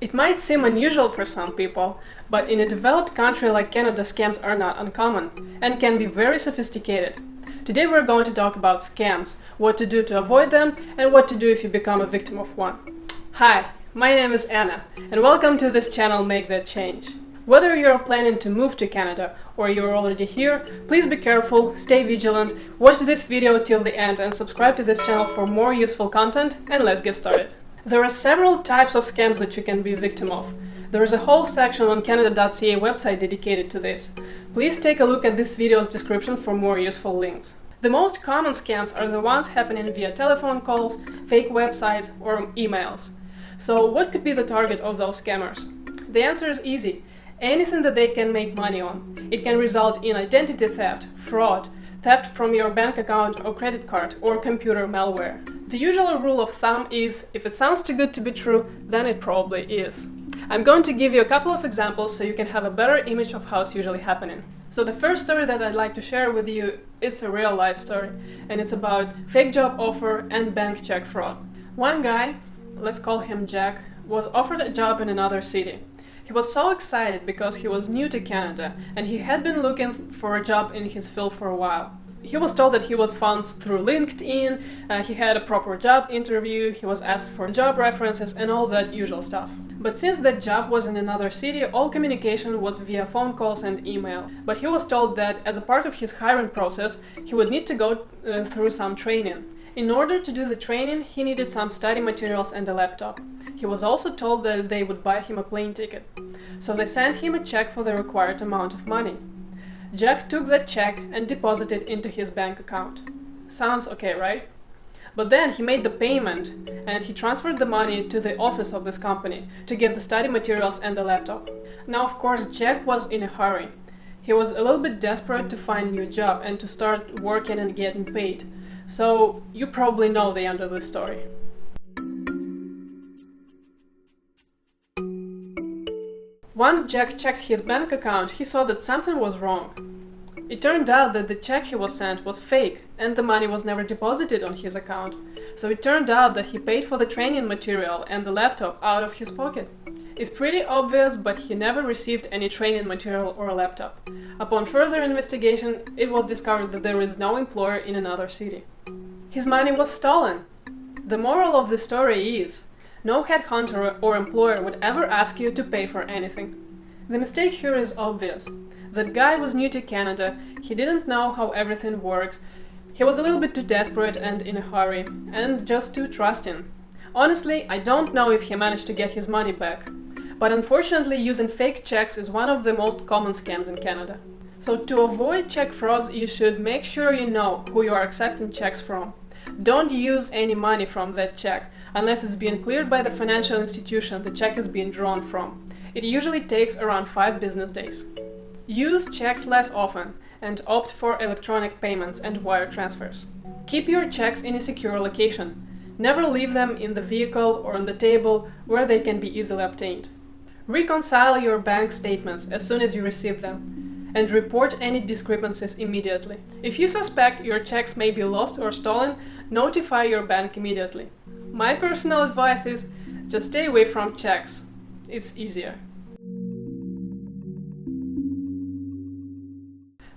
It might seem unusual for some people, but in a developed country like Canada, scams are not uncommon and can be very sophisticated. Today we're going to talk about scams, what to do to avoid them, and what to do if you become a victim of one. Hi, my name is Anna, and welcome to this channel Make That Change. Whether you're planning to move to Canada or you're already here, please be careful, stay vigilant, watch this video till the end and subscribe to this channel for more useful content, and let's get started. There are several types of scams that you can be a victim of. There is a whole section on Canada.ca website dedicated to this. Please take a look at this video's description for more useful links. The most common scams are the ones happening via telephone calls, fake websites, or emails. So what could be the target of those scammers? The answer is easy. Anything that they can make money on. It can result in identity theft, fraud, theft from your bank account or credit card, or computer malware. The usual rule of thumb is, if it sounds too good to be true, then it probably is. I'm going to give you a couple of examples so you can have a better image of how it's usually happening. So the first story that I'd like to share with you is a real life story, and it's about fake job offer and bank check fraud. One guy, let's call him Jack, was offered a job in another city. He was so excited because he was new to Canada and he had been looking for a job in his field for a while. He was told that he was found through LinkedIn, he had a proper job interview, he was asked for job references and all that usual stuff. But since that job was in another city, all communication was via phone calls and email. But he was told that as a part of his hiring process, he would need to go through some training. In order to do the training, he needed some study materials and a laptop. He was also told that they would buy him a plane ticket. So they sent him a check for the required amount of money. Jack took that check and deposited it into his bank account. Sounds okay, right? But then he made the payment and he transferred the money to the office of this company to get the study materials and the laptop. Now, of course, Jack was in a hurry. He was a little bit desperate to find a new job and to start working and getting paid. So you probably know the end of the story. Once Jack checked his bank account, he saw that something was wrong. It turned out that the check he was sent was fake and the money was never deposited on his account. So it turned out that he paid for the training material and the laptop out of his pocket. It's pretty obvious, but he never received any training material or laptop. Upon further investigation, it was discovered that there is no employer in another city. His money was stolen. The moral of the story is, no headhunter or employer would ever ask you to pay for anything. The mistake here is obvious. That guy was new to Canada, he didn't know how everything works, he was a little bit too desperate and in a hurry, and just too trusting. Honestly, I don't know if he managed to get his money back. But unfortunately, using fake checks is one of the most common scams in Canada. So to avoid check frauds, you should make sure you know who you are accepting checks from. Don't use any money from that check unless it's being cleared by the financial institution the check is being drawn from. It usually takes around 5 business days. Use checks less often and opt for electronic payments and wire transfers. Keep your checks in a secure location. Never leave them in the vehicle or on the table where they can be easily obtained. Reconcile your bank statements as soon as you receive them and report any discrepancies immediately. If you suspect your checks may be lost or stolen, notify your bank immediately. My personal advice is just stay away from checks. It's easier.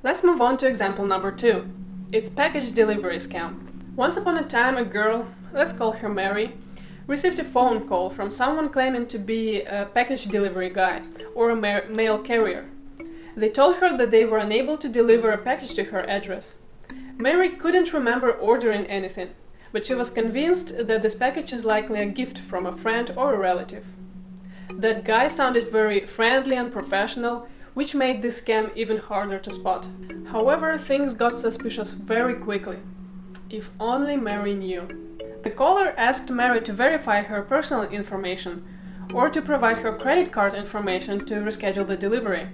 Let's move on to example number 2. It's package delivery scam. Once upon a time, a girl, let's call her Mary, received a phone call from someone claiming to be a package delivery guy or a mail carrier. They told her that they were unable to deliver a package to her address. Mary couldn't remember ordering anything, but she was convinced that this package is likely a gift from a friend or a relative. That guy sounded very friendly and professional, which made this scam even harder to spot. However, things got suspicious very quickly. If only Mary knew. The caller asked Mary to verify her personal information or to provide her credit card information to reschedule the delivery.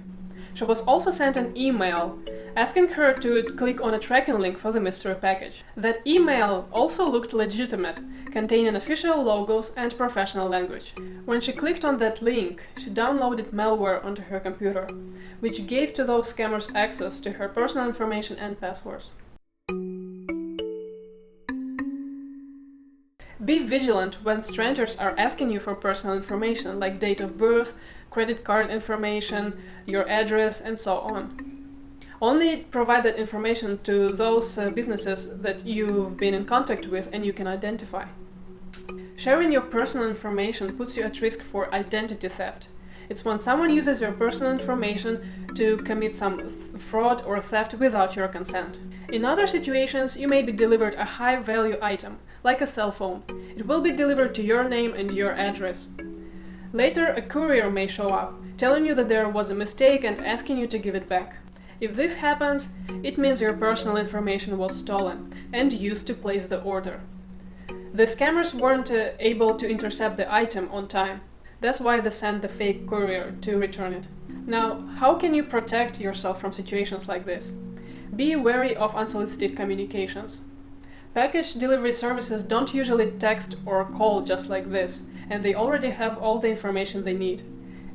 She was also sent an email asking her to click on a tracking link for the mystery package. That email also looked legitimate, containing official logos and professional language. When she clicked on that link, she downloaded malware onto her computer, which gave to those scammers access to her personal information and passwords. Be vigilant when strangers are asking you for personal information like date of birth, credit card information, your address, and so on. Only provide that information to those businesses that you've been in contact with and you can identify. Sharing your personal information puts you at risk for identity theft. It's when someone uses your personal information to commit some fraud or theft without your consent. In other situations, you may be delivered a high-value item, like a cell phone. It will be delivered to your name and your address. Later, a courier may show up, telling you that there was a mistake and asking you to give it back. If this happens, it means your personal information was stolen and used to place the order. The scammers weren't able to intercept the item on time. That's why they sent the fake courier to return it. Now, how can you protect yourself from situations like this? Be wary of unsolicited communications. Package delivery services don't usually text or call just like this, and they already have all the information they need.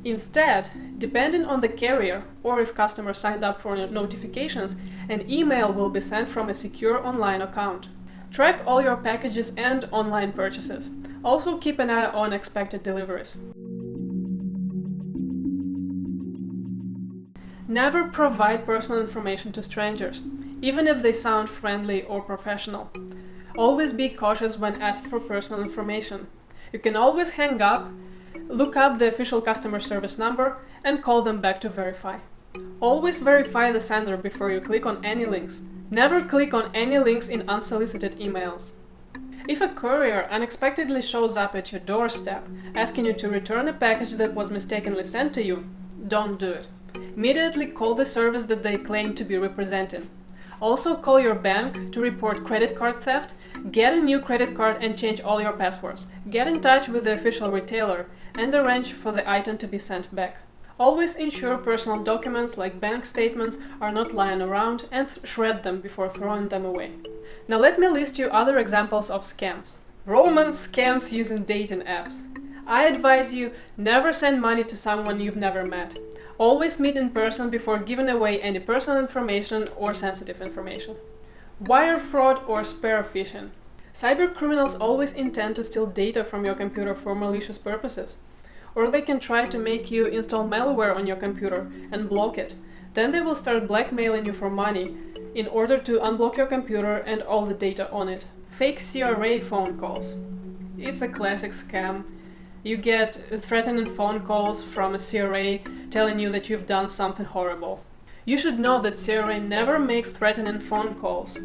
Instead, depending on the carrier, or if customers signed up for notifications, an email will be sent from a secure online account. Track all your packages and online purchases. Also keep an eye on expected deliveries. Never provide personal information to strangers, even if they sound friendly or professional. Always be cautious when asked for personal information. You can always hang up, look up the official customer service number, and call them back to verify. Always verify the sender before you click on any links. Never click on any links in unsolicited emails. If a courier unexpectedly shows up at your doorstep, asking you to return a package that was mistakenly sent to you, don't do it. Immediately call the service that they claim to be representing. Also call your bank to report credit card theft, get a new credit card and change all your passwords. Get in touch with the official retailer and arrange for the item to be sent back. Always ensure personal documents like bank statements are not lying around and shred them before throwing them away. Now let me list you other examples of scams. Romance scams using dating apps. I advise you never send money to someone you've never met. Always meet in person before giving away any personal information or sensitive information. Wire fraud or spear phishing. Cyber criminals always intend to steal data from your computer for malicious purposes. Or they can try to make you install malware on your computer and block it. Then they will start blackmailing you for money in order to unblock your computer and all the data on it. Fake CRA phone calls. It's a classic scam. You get threatening phone calls from a CRA telling you that you've done something horrible. You should know that CRA never makes threatening phone calls,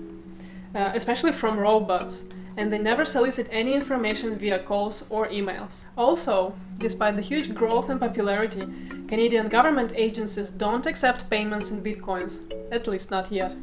especially from robots, and they never solicit any information via calls or emails. Also, despite the huge growth and popularity, Canadian government agencies don't accept payments in bitcoins, at least not yet.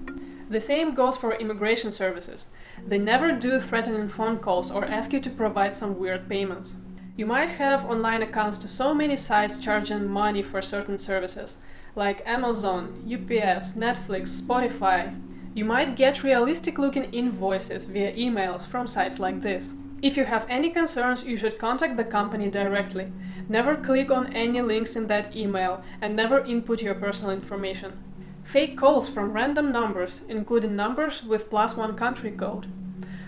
The same goes for immigration services. They never do threatening phone calls or ask you to provide some weird payments. You might have online accounts to so many sites charging money for certain services, like Amazon, UPS, Netflix, Spotify. You might get realistic-looking invoices via emails from sites like this. If you have any concerns, you should contact the company directly. Never click on any links in that email and never input your personal information. Fake calls from random numbers, including numbers with +1 country code.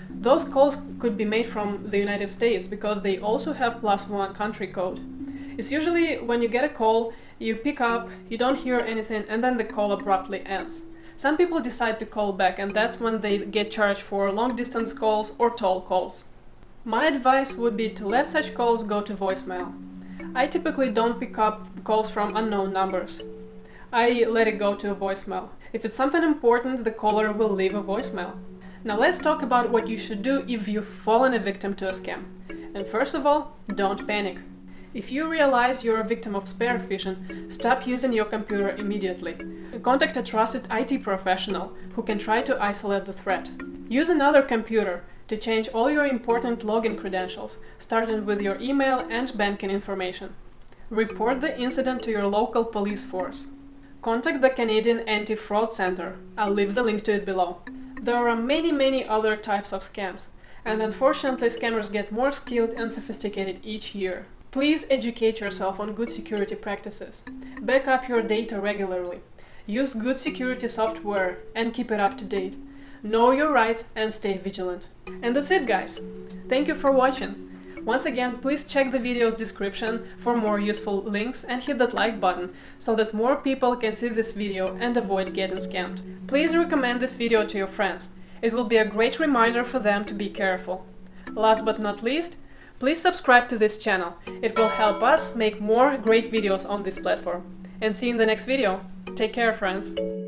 Those calls could be made from the United States because they also have +1 country code. It's usually when you get a call, you pick up, you don't hear anything, and then the call abruptly ends. Some people decide to call back, and that's when they get charged for long-distance calls or toll calls. My advice would be to let such calls go to voicemail. I typically don't pick up calls from unknown numbers. I let it go to a voicemail. If it's something important, the caller will leave a voicemail. Now let's talk about what you should do if you've fallen a victim to a scam. And first of all, don't panic. If you realize you're a victim of spear phishing, stop using your computer immediately. Contact a trusted IT professional who can try to isolate the threat. Use another computer to change all your important login credentials, starting with your email and banking information. Report the incident to your local police force. Contact the Canadian Anti-Fraud Centre. I'll leave the link to it below. There are many other types of scams, and unfortunately scammers get more skilled and sophisticated each year. Please educate yourself on good security practices. Back up your data regularly. Use good security software and keep it up to date. know your rights, and stay vigilant. And that's it, guys. Thank you for watching. Once again, please check the video's description for more useful links and hit that like button so that more people can see this video and avoid getting scammed. Please recommend this video to your friends. It will be a great reminder for them to be careful. Last but not least, please subscribe to this channel. It will help us make more great videos on this platform. And see you in the next video. Take care, friends.